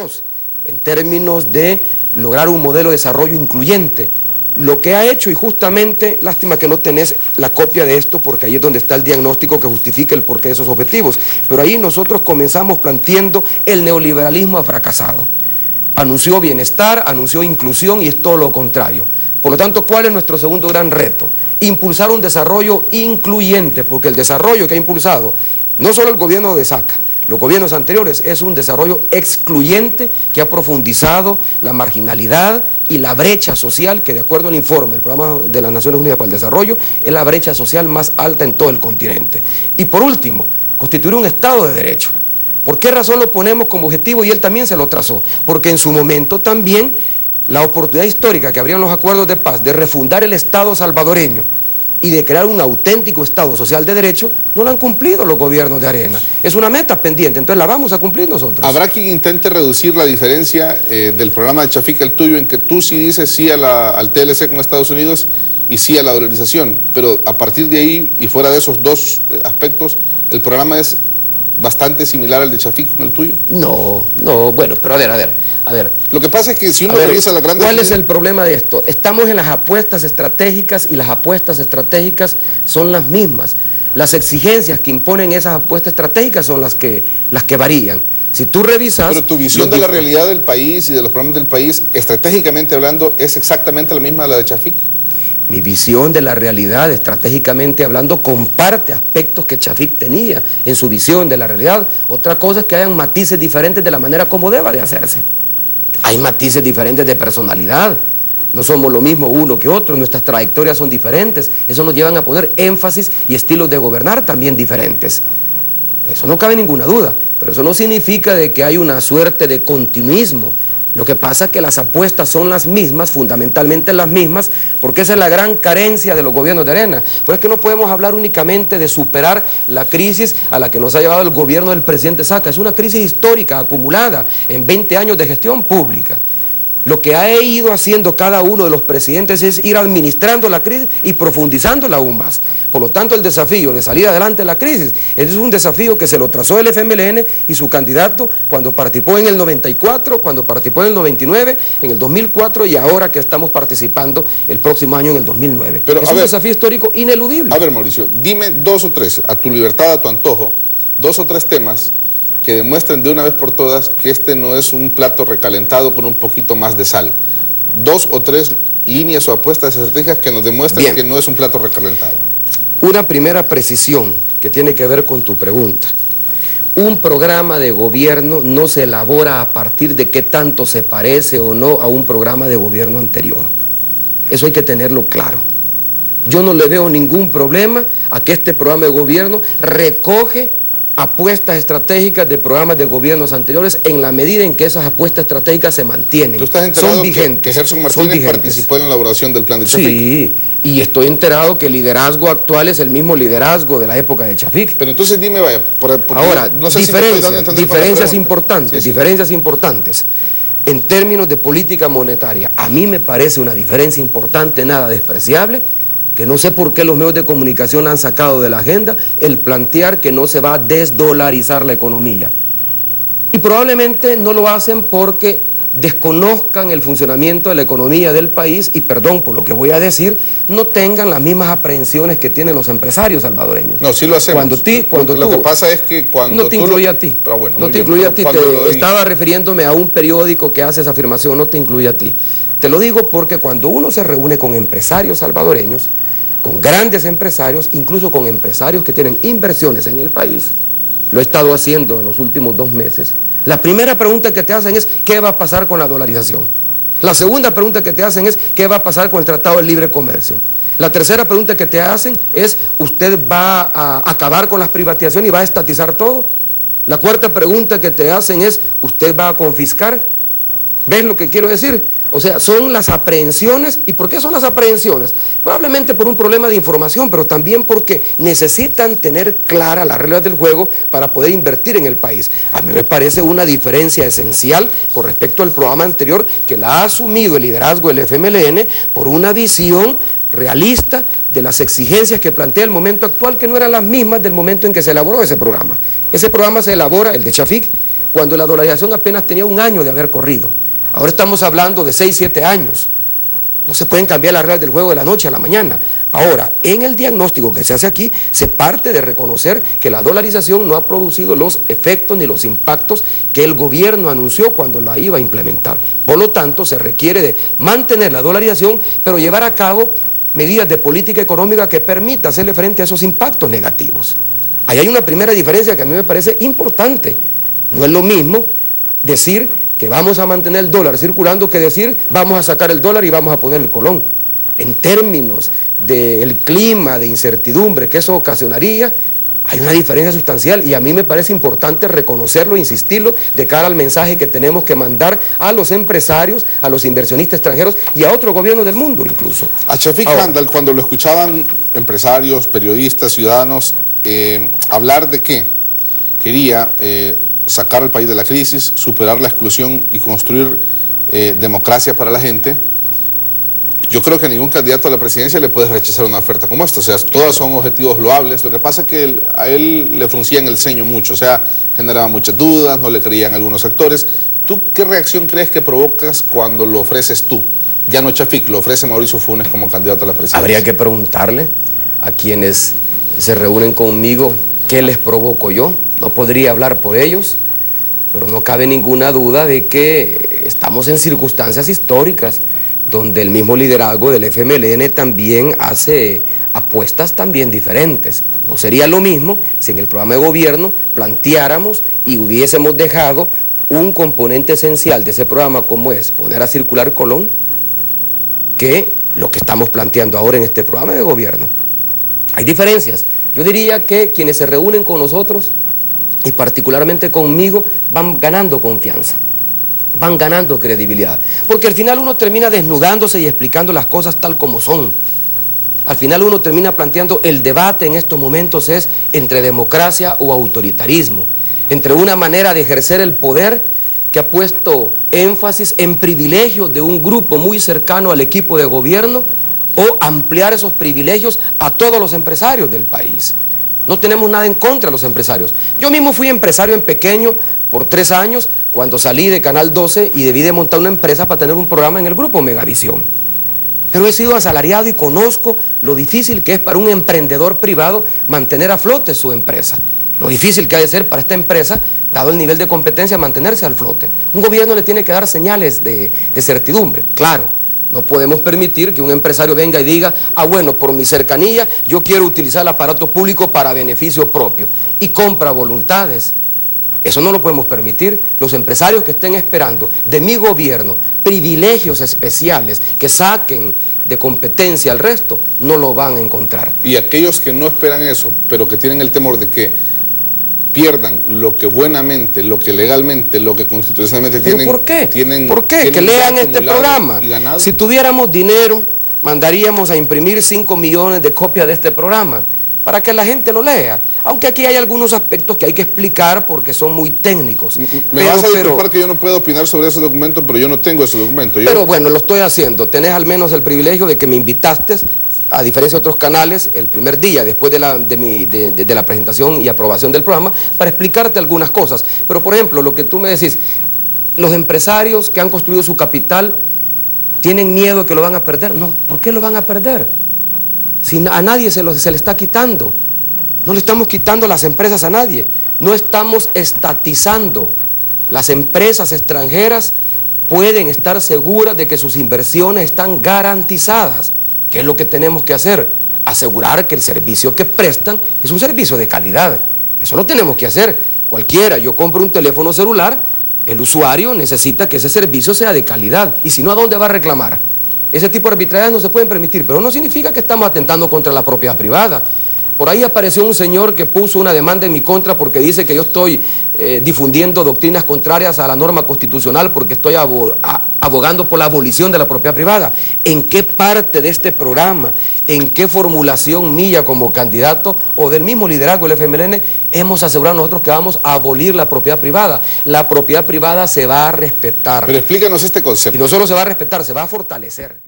2, en términos de lograr un modelo de desarrollo incluyente. Lo que ha hecho, y justamente, lástima que no tenés la copia de esto, porque ahí es donde está el diagnóstico que justifica el porqué de esos objetivos, pero ahí nosotros comenzamos planteando el neoliberalismo ha fracasado. Anunció bienestar, anunció inclusión y es todo lo contrario. Por lo tanto, ¿cuál es nuestro segundo gran reto? Impulsar un desarrollo incluyente, porque el desarrollo que ha impulsado no solo el gobierno de Saca, los gobiernos anteriores, es un desarrollo excluyente que ha profundizado la marginalidad y la brecha social, que de acuerdo al informe del Programa de las Naciones Unidas para el Desarrollo, es la brecha social más alta en todo el continente. Y por último, constituir un Estado de Derecho. ¿Por qué razón lo ponemos como objetivo? Y él también se lo trazó. Porque en su momento también la oportunidad histórica que habrían los acuerdos de paz de refundar el Estado salvadoreño y de crear un auténtico Estado social de derecho, no lo han cumplido los gobiernos de Arena. Es una meta pendiente, entonces la vamos a cumplir nosotros. ¿Habrá quien intente reducir la diferencia del programa de Chafik, el tuyo, en que tú sí dices sí al TLC con Estados Unidos y sí a la dolarización, pero a partir de ahí y fuera de esos dos aspectos, el programa es bastante similar al de Chafik con el tuyo? No, bueno, pero a ver. Lo que pasa es que si uno revisa la gran... ¿Cuál es el problema de esto? Estamos en las apuestas estratégicas y las apuestas estratégicas son las mismas. Las exigencias que imponen esas apuestas estratégicas son las que varían. Si tú revisas... Pero tu visión de la realidad del país y de los problemas del país, estratégicamente hablando, ¿es exactamente la misma de la de Chafik? Mi visión de la realidad, estratégicamente hablando, comparte aspectos que Chafik tenía en su visión de la realidad. Otra cosa es que hayan matices diferentes de la manera como deba de hacerse. Hay matices diferentes de personalidad. No somos lo mismo uno que otro, nuestras trayectorias son diferentes. Eso nos lleva a poner énfasis y estilos de gobernar también diferentes. Eso no cabe ninguna duda, pero eso no significa de que hay una suerte de continuismo. Lo que pasa es que las apuestas son las mismas, fundamentalmente las mismas, porque esa es la gran carencia de los gobiernos de Arena. Pero es que no podemos hablar únicamente de superar la crisis a la que nos ha llevado el gobierno del presidente Saca. Es una crisis histórica acumulada en 20 años de gestión pública. Lo que ha ido haciendo cada uno de los presidentes es ir administrando la crisis y profundizándola aún más. Por lo tanto, el desafío de salir adelante de la crisis es un desafío que se lo trazó el FMLN y su candidato cuando participó en el 94, cuando participó en el 99, en el 2004 y ahora que estamos participando el próximo año en el 2009. Pero, es un desafío histórico ineludible. A ver, Mauricio, dime 2 o 3, a tu libertad, a tu antojo, 2 o 3 temas que demuestren de una vez por todas que este no es un plato recalentado con un poquito más de sal. 2 o 3 líneas o apuestas estratégicas que nos demuestren que no es un plato recalentado. Una primera precisión que tiene que ver con tu pregunta. Un programa de gobierno no se elabora a partir de qué tanto se parece o no a un programa de gobierno anterior. Eso hay que tenerlo claro. Yo no le veo ningún problema a que este programa de gobierno recoge apuestas estratégicas de programas de gobiernos anteriores en la medida en que esas apuestas estratégicas se mantienen. ¿Tú estás enterado son vigentes, que Gerson Martínez participó en la elaboración del plan de Chafik? Sí, y estoy enterado que el liderazgo actual es el mismo liderazgo de la época de Chafik. Pero entonces dime, vaya, ahora, no sé diferencias importantes. En términos de política monetaria, a mí me parece una diferencia importante, nada despreciable, que no sé por qué los medios de comunicación han sacado de la agenda el plantear que no se va a desdolarizar la economía. Y probablemente no lo hacen porque desconozcan el funcionamiento de la economía del país y, perdón por lo que voy a decir, no tengan las mismas aprehensiones que tienen los empresarios salvadoreños. No, sí lo hacemos. Lo que pasa es que cuando no te incluye a ti. Pero bueno, no te incluye a ti. Estaba refiriéndome a un periódico que hace esa afirmación, no te incluye a ti. Te lo digo porque cuando uno se reúne con empresarios salvadoreños, con grandes empresarios, incluso con empresarios que tienen inversiones en el país, lo he estado haciendo en los últimos 2 meses, la primera pregunta que te hacen es ¿qué va a pasar con la dolarización? La segunda pregunta que te hacen es ¿qué va a pasar con el Tratado de Libre Comercio? La tercera pregunta que te hacen es ¿usted va a acabar con las privatizaciones y va a estatizar todo? La cuarta pregunta que te hacen es ¿usted va a confiscar? ¿Ves lo que quiero decir? O sea, son las aprehensiones. ¿Y por qué son las aprehensiones? Probablemente por un problema de información, pero también porque necesitan tener clara las reglas del juego para poder invertir en el país. A mí me parece una diferencia esencial con respecto al programa anterior que la ha asumido el liderazgo del FMLN por una visión realista de las exigencias que plantea el momento actual, que no eran las mismas del momento en que se elaboró ese programa. Ese programa se elabora, el de Chafik, cuando la dolarización apenas tenía 1 año de haber corrido. Ahora estamos hablando de 6, 7 años. No se pueden cambiar las reglas del juego de la noche a la mañana. Ahora, en el diagnóstico que se hace aquí, se parte de reconocer que la dolarización no ha producido los efectos ni los impactos que el gobierno anunció cuando la iba a implementar. Por lo tanto, se requiere de mantener la dolarización, pero llevar a cabo medidas de política económica que permita hacerle frente a esos impactos negativos. Ahí hay una primera diferencia que a mí me parece importante. No es lo mismo decir que vamos a mantener el dólar circulando que decir vamos a sacar el dólar y vamos a poner el colón. En términos del clima, de incertidumbre que eso ocasionaría, hay una diferencia sustancial y a mí me parece importante reconocerlo, insistirlo, de cara al mensaje que tenemos que mandar a los empresarios, a los inversionistas extranjeros y a otros gobiernos del mundo incluso. A Chafik Handal, cuando lo escuchaban empresarios, periodistas, ciudadanos, hablar de que quería sacar al país de la crisis, superar la exclusión y construir democracia para la gente, yo creo que a ningún candidato a la presidencia le puede rechazar una oferta como esta. O sea, todas son objetivos loables. Lo que pasa es que a él le fruncían el ceño mucho, o sea, generaba muchas dudas, no le creían algunos sectores. ¿Tú qué reacción crees que provocas cuando lo ofreces tú? Ya no Chafik, lo ofrece Mauricio Funes como candidato a la presidencia. Habría que preguntarle a quienes se reúnen conmigo qué les provoco yo. No podría hablar por ellos, pero no cabe ninguna duda de que estamos en circunstancias históricas donde el mismo liderazgo del FMLN también hace apuestas también diferentes. No sería lo mismo si en el programa de gobierno planteáramos y hubiésemos dejado un componente esencial de ese programa como es poner a circular Colón, que lo que estamos planteando ahora en este programa de gobierno. Hay diferencias. Yo diría que quienes se reúnen con nosotros y particularmente conmigo van ganando confianza, van ganando credibilidad, porque al final uno termina desnudándose y explicando las cosas tal como son. Al final uno termina planteando el debate en estos momentos es entre democracia o autoritarismo, entre una manera de ejercer el poder que ha puesto énfasis en privilegios de un grupo muy cercano al equipo de gobierno o ampliar esos privilegios a todos los empresarios del país. No tenemos nada en contra de los empresarios. Yo mismo fui empresario en pequeño por 3 años cuando salí de Canal 12 y debí de montar una empresa para tener un programa en el grupo Megavisión. Pero he sido asalariado y conozco lo difícil que es para un emprendedor privado mantener a flote su empresa. Lo difícil que ha de ser para esta empresa, dado el nivel de competencia, mantenerse al flote. Un gobierno le tiene que dar señales de certidumbre, claro. No podemos permitir que un empresario venga y diga, ah bueno, por mi cercanía yo quiero utilizar el aparato público para beneficio propio y compra voluntades. Eso no lo podemos permitir. Los empresarios que estén esperando de mi gobierno privilegios especiales que saquen de competencia al resto, no lo van a encontrar. Y aquellos que no esperan eso, pero que tienen el temor de que pierdan lo que buenamente, lo que legalmente, lo que constitucionalmente tienen. ¿Por qué? ¿Por qué? Que lean este programa. Si tuviéramos dinero, mandaríamos a imprimir 5 millones de copias de este programa para que la gente lo lea. Aunque aquí hay algunos aspectos que hay que explicar porque son muy técnicos. Me vas a disculpar que yo no puedo opinar sobre ese documento, pero yo no tengo ese documento. Pero bueno, lo estoy haciendo. Tenés al menos el privilegio de que me invitaste, a diferencia de otros canales, el primer día después de la presentación y aprobación del programa, para explicarte algunas cosas. Pero por ejemplo, lo que tú me decís, los empresarios que han construido su capital tienen miedo de que lo van a perder. No, ¿por qué lo van a perder? Si a nadie se le está quitando. No le estamos quitando las empresas a nadie. No estamos estatizando. Las empresas extranjeras pueden estar seguras de que sus inversiones están garantizadas. ¿Qué es lo que tenemos que hacer? Asegurar que el servicio que prestan es un servicio de calidad. Eso lo tenemos que hacer. Cualquiera, yo compro un teléfono celular, el usuario necesita que ese servicio sea de calidad. Y si no, ¿a dónde va a reclamar? Ese tipo de arbitrariedades no se pueden permitir, pero no significa que estamos atentando contra la propiedad privada. Por ahí apareció un señor que puso una demanda en mi contra porque dice que yo estoy difundiendo doctrinas contrarias a la norma constitucional porque estoy abogando por la abolición de la propiedad privada. ¿En qué parte de este programa, en qué formulación mía como candidato o del mismo liderazgo del FMLN hemos asegurado nosotros que vamos a abolir la propiedad privada? La propiedad privada se va a respetar. Pero explícanos este concepto. Y no solo se va a respetar, se va a fortalecer.